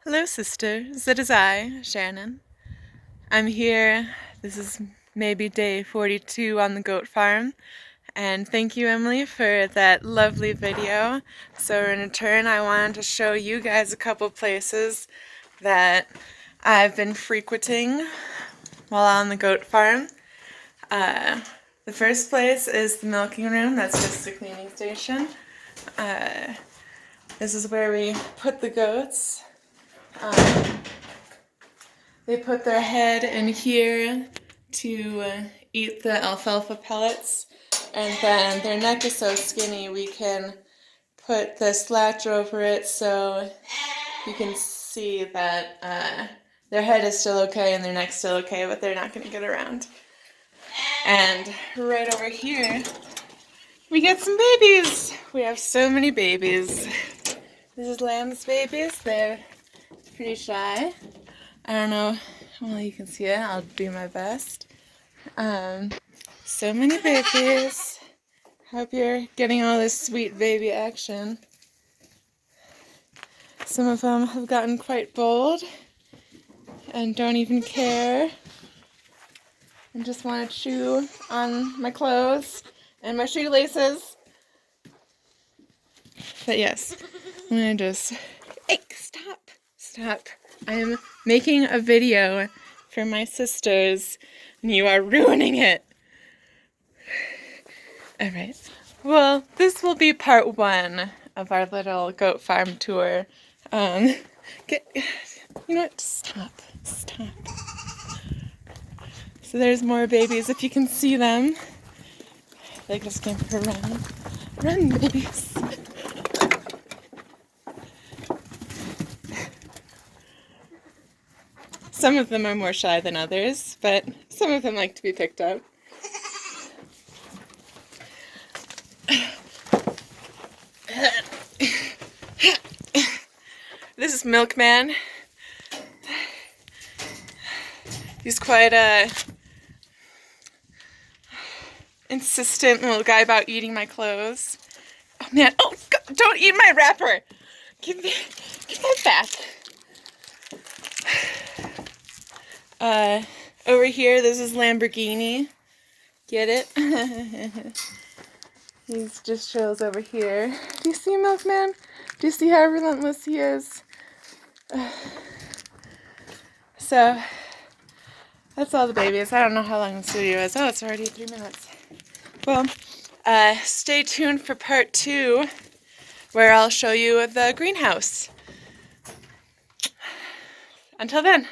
Hello, sisters. It is I, Shannon. I'm here. This is maybe day 42 on the goat farm. And thank you, Emily, for that lovely video. So in return, I wanted to show you guys a couple places that I've been frequenting while on the goat farm. The first place is the milking room. That's just a cleaning station. This is where we put the goats. They put their head in here to eat the alfalfa pellets, and then their neck is so skinny we can put this latch over it so you can see that their head is still okay and their neck's still okay, but they're not going to get around. And right over here, we get some babies. We have so many babies. This is Lamb's babies. They're pretty shy. I don't know. Well, you can see it. I'll do my best. So many babies. Hope you're getting all this sweet baby action. Some of them have gotten quite bold and don't even care and just want to chew on my clothes and my shoelaces. But yes, I'm going to just... Hey, stop! Stop. I am making a video for my sisters, and you are ruining it. Alright. Well, this will be part one of our little goat farm tour. You know what? Stop. Stop. So there's more babies if you can see them. They just came for a run. Run, babies. Some of them are more shy than others, but some of them like to be picked up. This is Milkman. He's quite a insistent little guy about eating my clothes. Oh man, oh God, don't eat my wrapper! Give that back. Over here, this is Lamborghini. Get it? He just chills over here. Do you see Milkman? Do you see how relentless he is? So, that's all the babies. I don't know how long the video is. Oh, it's already 3 minutes. Well, stay tuned for part 2, where I'll show you the greenhouse. Until then.